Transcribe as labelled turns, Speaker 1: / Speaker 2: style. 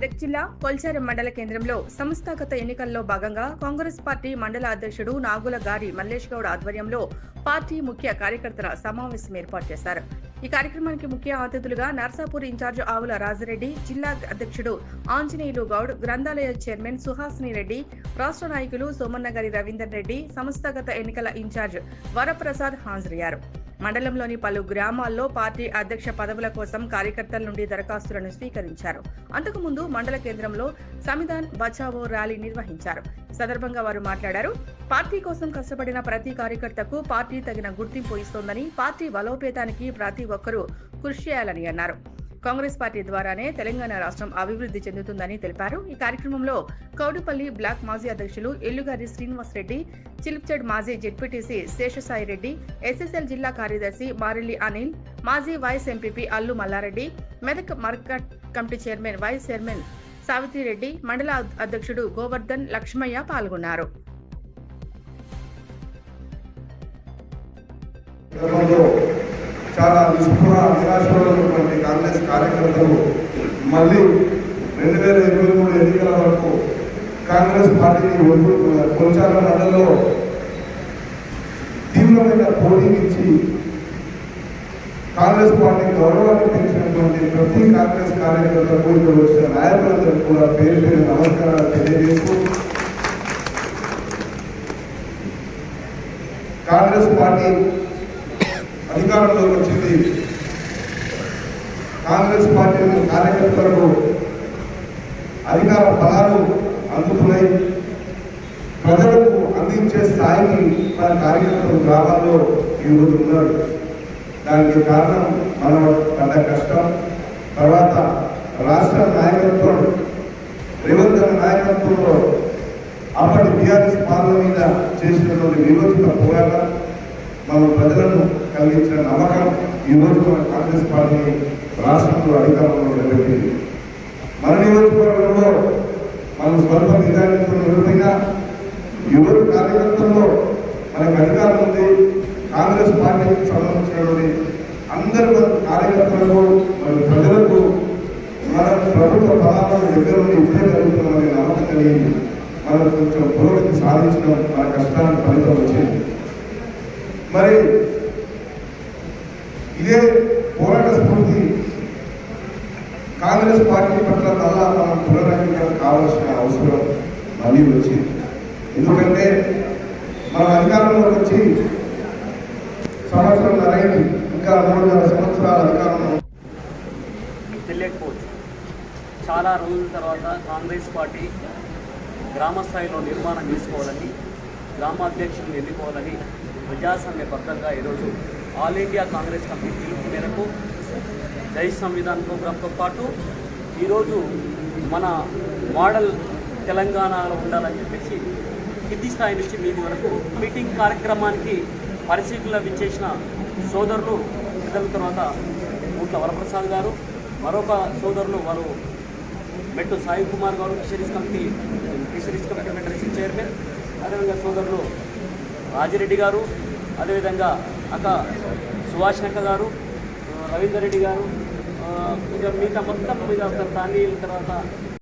Speaker 1: మెదక్ జిల్లా కొల్చారం మండల కేంద్రంలో సంస్థాగత ఎన్నికల్లో భాగంగా కాంగ్రెస్ పార్టీ మండల అధ్యక్షుడు నాగుల గారి మల్లేష్ గౌడ్ ఆధ్వర్యంలో పార్టీ ముఖ్య కార్యకర్తల సమావేశం ఏర్పాటు చేశారు. ఈ కార్యక్రమానికి ముఖ్య అతిథులుగా నర్సాపూర్ ఇన్ఛార్జ్ ఆవుల రాజిరెడ్డి, జిల్లా అధ్యక్షుడు ఆంజనేయులు గౌడ్, గ్రంథాలయ చైర్మన్ సుహాసిని రెడ్డి, రాష్ట్ర నాయకులు సోమన్నగారి రవీందర్ రెడ్డి, సంస్థాగత ఎన్నికల ఇన్ఛార్జ్ వరప్రసాద్ హాజరయ్యారు. మండలంలోని పలు గ్రామాల్లో పార్టీ అధ్యక్ష పదవుల కోసం కార్యకర్తల నుండి దరఖాస్తులను స్వీకరించారు. అంతకుముందు మండల కేంద్రంలో సంవిధాన్ బచావో ర్యాలీ నిర్వహించారు. సందర్భంగా వారు మాట్లాడారు. పార్టీ కోసం కష్టపడిన ప్రతి కార్యకర్తకు పార్టీ తగిన గుర్తింపు ఇస్తోందని, పార్టీ బలోపేతానికి ప్రతి ఒక్కరూ కృషి చేయాలని అన్నారు. కాంగ్రెస్ పార్టీ ద్వారానే తెలంగాణ రాష్ట్రం అభివృద్ధి చెందుతుందని తెలిపారు. ఈ కార్యక్రమంలో కౌడుపల్లి బ్లాక్ మాజీ అధ్యక్షులు ఎల్లుగారి శ్రీనివాస్ రెడ్డి, చిలిప్చెడ్ మాజీ జెడ్పీటీసీ శేషసాయి రెడ్డి, ఎస్ఎస్ఎల్ జిల్లా కార్యదర్శి మారెల్లి అనిల్, మాజీ vice MPP Allu Mallareddy, Medak market committee chairman vice chairman Savitrireddy, మండల అధ్యక్షుడు గోవర్ధన్ లక్ష్మయ్య పాల్గొన్నారు.
Speaker 2: చాలా నిరాశపడినటువంటి కాంగ్రెస్ కార్యకర్తలు మళ్ళీ 2023 ఎన్నికల వరకు కాంగ్రెస్ పార్టీని కొల్చారం మండలంలో తీవ్రమైన పోటీనిచ్చి కాంగ్రెస్ పార్టీ గౌరవాన్ని పెంచినటువంటి ప్రతి కాంగ్రెస్ కార్యకర్తలకు ఇక్కడ వచ్చిన నాయకులందరూ కూడా పేరు పేరు నమస్కారాలు తెలియజేస్తూ కాంగ్రెస్ పార్టీ అధికారంలోకి వచ్చింది. కాంగ్రెస్ పార్టీ కార్యకర్తలకు అధికార ఫలాలు అందుతున్నాయి. ప్రజలకు అందించే స్థాయికి మన కార్యకర్తలు గ్రామాల్లో ఈరోజు ఉన్నారు. దానికి కారణం మనం పడ్డ కష్టం, తర్వాత రాష్ట్ర నాయకత్వం, రేవంత్ రెడ్డి నాయకత్వంలో అప్పటి టీఆర్ఎస్ పాలన మీద చేసినటువంటి విరోచిత పోరాటం, మన ప్రజలను కలిగించిన నమ్మకం ఈరోజు మన కాంగ్రెస్ పార్టీ రాష్ట్రంలో అధికారంలో నిలబెట్టింది. మన నియోజకవర్గంలో మనం స్వల్ప నిజాయితీతో నిలబడిన యువత కార్యకర్తల్లో మనకు అధికారం ఉంది. కాంగ్రెస్ పార్టీకి సంబంధించినటువంటి అందరి కార్యకర్తలకు మన ప్రజలకు మన ప్రభుత్వ ఫలాలను దగ్గర నుండి ఇప్పుడే జరుగుతున్నామనే నమ్మకం కలిగింది. మనం కొంచెం పురోగతి సాధించడం, మన కష్టానికి ఫలితం వచ్చింది. మరి ఇదే పోరాట స్ఫూర్తి కాంగ్రెస్ పార్టీ పట్ల మళ్ళా మనం పునరంకితం కావాల్సిన అవసరం మళ్ళీ వచ్చింది. ఎందుకంటే మనం అధికారంలోకి వచ్చి సంవత్సరం అయింది, ఇంకా 3.5 సంవత్సరాల అధికారంలో
Speaker 3: తెలియకపోవచ్చు. చాలా రోజుల తర్వాత కాంగ్రెస్ పార్టీ గ్రామ స్థాయిలో నిర్మాణం చేసుకోవాలని, గ్రామాధ్యక్షులను ఎన్నుకోవాలని ప్రజాస్వామ్యబద్ధంగా ఈరోజు ఆల్ ఇండియా కాంగ్రెస్ కమిటీ పిలుపు మేరకు జై సంవిధాన్ ప్రోగ్రాంతో పాటు ఈరోజు మన మోడల్ తెలంగాణలో ఉండాలని చెప్పేసి కింది స్థాయి నుంచి మీది వరకు మీటింగ్ కార్యక్రమానికి పరిశీలన విచ్చేసిన సోదరులు ఇద్దరు, తర్వాత ఊట్ల వరప్రసాద్ గారు, మరొక సోదరులు వారు మెట్టు సాయి కుమార్ గారు, ఫిషరీస్ కమిటీ ఫెడరేషన్ చైర్మన్, అదేవిధంగా సోదరులు రాజిరెడ్డి గారు, అదేవిధంగా అక్క సుభాష్ గారు, రవీందర్ రెడ్డి గారు, ఇంకా మిగతా మొత్తం మీద తానీల తర్వాత